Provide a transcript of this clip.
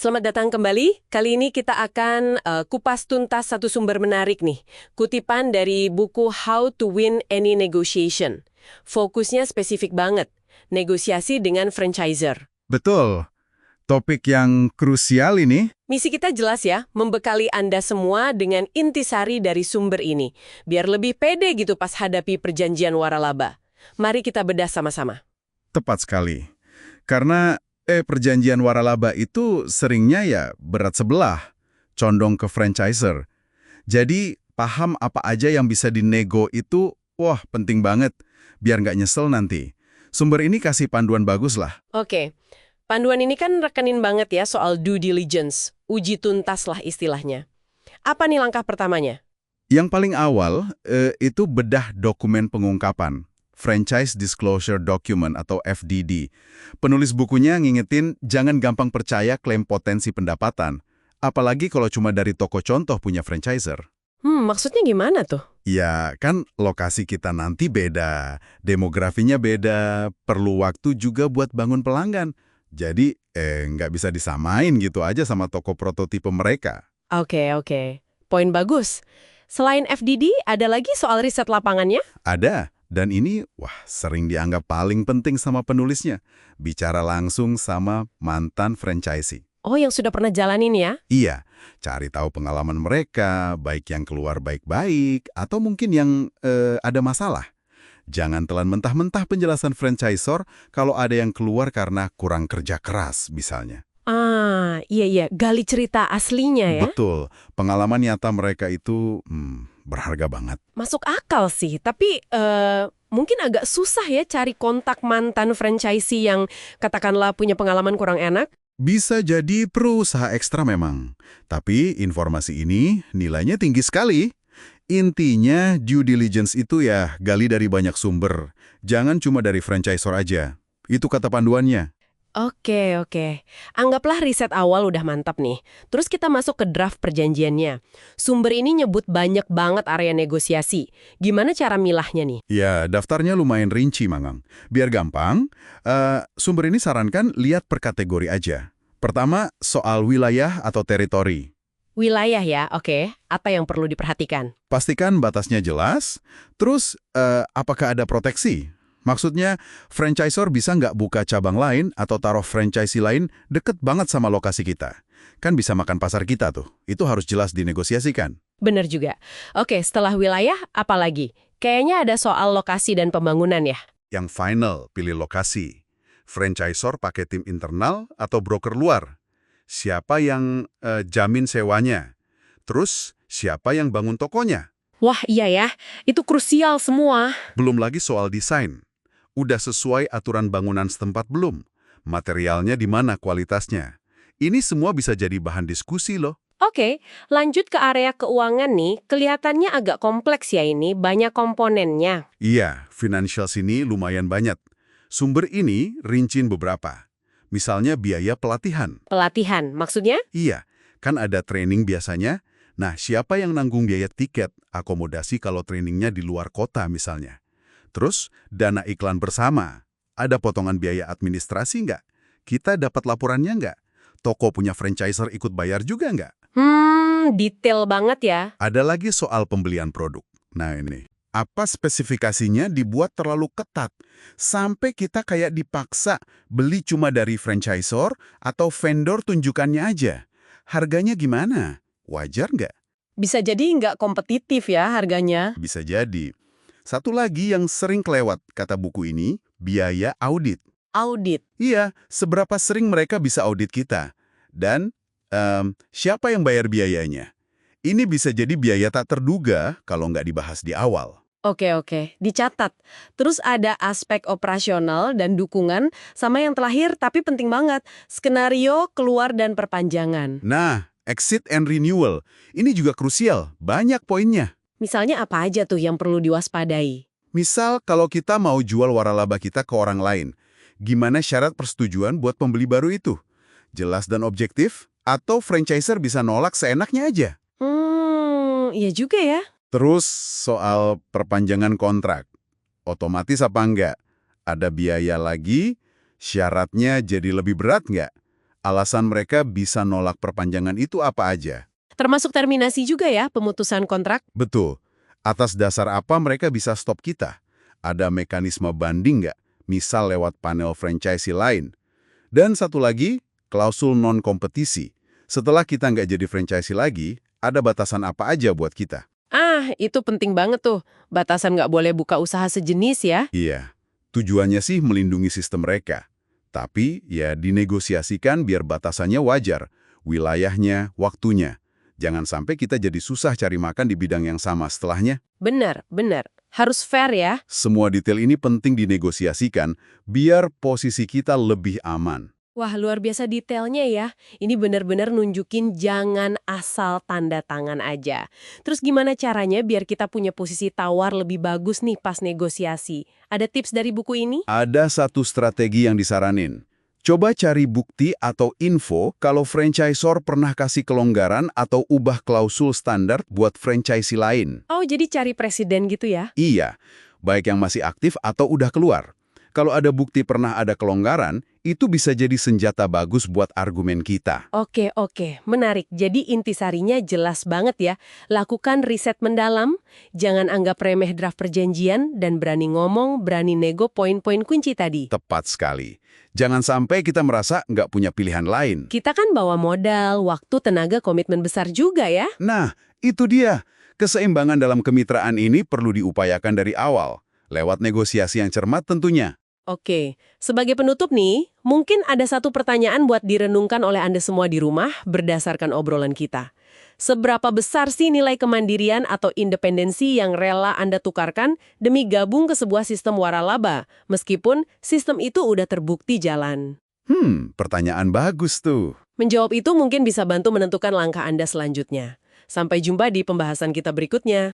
Selamat datang kembali. Kali ini kita akan kupas tuntas satu sumber menarik nih. Kutipan dari buku How to Win Any Negotiation. Fokusnya spesifik banget. Negosiasi dengan franchisor. Betul. Topik yang krusial ini. Misi kita jelas ya, membekali Anda semua dengan intisari dari sumber ini. Biar lebih pede gitu pas hadapi perjanjian waralaba. Mari kita bedah sama-sama. Tepat sekali. Karena perjanjian waralaba itu seringnya ya berat sebelah, condong ke franchisor. Jadi paham apa aja yang bisa dinego itu, wah penting banget, biar nggak nyesel nanti. Sumber ini kasih panduan bagus lah. Oke. Panduan ini kan rekenin banget ya soal due diligence. Uji tuntas lah istilahnya. Apa nih langkah pertamanya? Yang paling awal itu bedah dokumen pengungkapan. Franchise Disclosure Document atau FDD. Penulis bukunya ngingetin jangan gampang percaya klaim potensi pendapatan. Apalagi kalau cuma dari toko contoh punya franchisor. Maksudnya gimana tuh? Ya, kan lokasi kita nanti beda, demografinya beda, perlu waktu juga buat bangun pelanggan. Jadi, nggak bisa disamain gitu aja sama toko prototipe mereka. Oke. Poin bagus. Selain FDD, ada lagi soal riset lapangannya? Ada, dan ini, sering dianggap paling penting sama penulisnya. Bicara langsung sama mantan franchisee. Oh, yang sudah pernah jalanin ya? Iya, cari tahu pengalaman mereka, baik yang keluar baik-baik, atau mungkin yang ada masalah. Jangan telan mentah-mentah penjelasan franchisor kalau ada yang keluar karena kurang kerja keras, misalnya. Iya. Gali cerita aslinya ya? Betul, pengalaman nyata mereka itu berharga banget. Masuk akal sih, tapi mungkin agak susah ya cari kontak mantan franchisee yang katakanlah punya pengalaman kurang enak. Bisa jadi perlu usaha ekstra memang. Tapi informasi ini nilainya tinggi sekali. Intinya due diligence itu ya gali dari banyak sumber. Jangan cuma dari franchisor aja. Itu kata panduannya. Oke. Anggaplah riset awal udah mantap nih. Terus kita masuk ke draft perjanjiannya. Sumber ini nyebut banyak banget area negosiasi. Gimana cara milahnya nih? Ya, daftarnya lumayan rinci, Mangang. Biar gampang, sumber ini sarankan lihat per kategori aja. Pertama, soal wilayah atau teritori. Wilayah ya, oke. Apa yang perlu diperhatikan? Pastikan batasnya jelas. Terus, apakah ada proteksi? Maksudnya, franchisor bisa nggak buka cabang lain atau taruh franchisee lain deket banget sama lokasi kita. Kan bisa makan pasar kita tuh. Itu harus jelas dinegosiasikan. Bener juga. Oke, setelah wilayah, apa lagi? Kayaknya ada soal lokasi dan pembangunan ya? Yang final, pilih lokasi. Franchisor pakai tim internal atau broker luar. Siapa yang jamin sewanya? Terus, siapa yang bangun tokonya? Wah, iya ya. Itu krusial semua. Belum lagi soal desain. Udah sesuai aturan bangunan setempat belum? Materialnya di mana kualitasnya? Ini semua bisa jadi bahan diskusi loh. Oke, lanjut ke area keuangan nih. Kelihatannya agak kompleks ya ini, banyak komponennya. Iya, financial sini lumayan banyak. Sumber ini rinciin beberapa. Misalnya biaya pelatihan. Pelatihan, maksudnya? Iya, kan ada training biasanya. Nah, siapa yang nanggung biaya tiket, akomodasi kalau trainingnya di luar kota misalnya? Terus, dana iklan bersama. Ada potongan biaya administrasi nggak? Kita dapat laporannya nggak? Toko punya franchisor ikut bayar juga nggak? Detail banget ya. Ada lagi soal pembelian produk. Nah ini, apa spesifikasinya dibuat terlalu ketat? Sampai kita kayak dipaksa beli cuma dari franchisor atau vendor tunjukannya aja. Harganya gimana? Wajar nggak? Bisa jadi nggak kompetitif ya harganya. Bisa jadi. Satu lagi yang sering kelewat, kata buku ini, biaya audit. Audit. Iya, seberapa sering mereka bisa audit kita. Dan siapa yang bayar biayanya? Ini bisa jadi biaya tak terduga kalau nggak dibahas di awal. Oke, dicatat. Terus ada aspek operasional dan dukungan, sama yang terakhir tapi penting banget, skenario keluar dan perpanjangan. Nah, exit and renewal. Ini juga krusial, banyak poinnya. Misalnya apa aja tuh yang perlu diwaspadai? Misal kalau kita mau jual waralaba kita ke orang lain, gimana syarat persetujuan buat pembeli baru itu? Jelas dan objektif? Atau franchisor bisa nolak seenaknya aja? Iya juga ya. Terus soal perpanjangan kontrak. Otomatis apa enggak? Ada biaya lagi? Syaratnya jadi lebih berat nggak? alasan mereka bisa nolak perpanjangan itu apa aja. Termasuk terminasi juga ya, pemutusan kontrak? Betul. Atas dasar apa mereka bisa stop kita? Ada mekanisme banding nggak? Misal lewat panel franchisee lain. Dan satu lagi, klausul non-kompetisi. Setelah kita nggak jadi franchisee lagi, ada batasan apa aja buat kita? Ah, itu penting banget tuh. Batasan nggak boleh buka usaha sejenis ya. Iya, tujuannya sih melindungi sistem mereka. Tapi ya dinegosiasikan biar batasannya wajar. Wilayahnya, waktunya. Jangan sampai kita jadi susah cari makan di bidang yang sama setelahnya. Benar, benar. Harus fair ya. Semua detail ini penting dinegosiasikan biar posisi kita lebih aman. Wah, luar biasa detailnya ya. Ini benar-benar nunjukin jangan asal tanda tangan aja. Terus gimana caranya biar kita punya posisi tawar lebih bagus nih pas negosiasi? Ada tips dari buku ini? Ada satu strategi yang disaranin. Coba cari bukti atau info kalau franchisor pernah kasih kelonggaran atau ubah klausul standar buat franchisee lain. Oh, jadi cari presiden gitu ya? Iya, baik yang masih aktif atau udah keluar. Kalau ada bukti pernah ada kelonggaran, itu bisa jadi senjata bagus buat argumen kita. Oke, menarik. Jadi intisarinya jelas banget ya. Lakukan riset mendalam, jangan anggap remeh draft perjanjian, dan berani ngomong, berani nego poin-poin kunci tadi. Tepat sekali. Jangan sampai kita merasa nggak punya pilihan lain. Kita kan bawa modal, waktu, tenaga, komitmen besar juga ya. Nah, itu dia. Keseimbangan dalam kemitraan ini perlu diupayakan dari awal, lewat negosiasi yang cermat tentunya. Oke, sebagai penutup nih, mungkin ada satu pertanyaan buat direnungkan oleh Anda semua di rumah berdasarkan obrolan kita. Seberapa besar sih nilai kemandirian atau independensi yang rela Anda tukarkan demi gabung ke sebuah sistem waralaba, meskipun sistem itu udah terbukti jalan? Pertanyaan bagus tuh. Menjawab itu mungkin bisa bantu menentukan langkah Anda selanjutnya. Sampai jumpa di pembahasan kita berikutnya.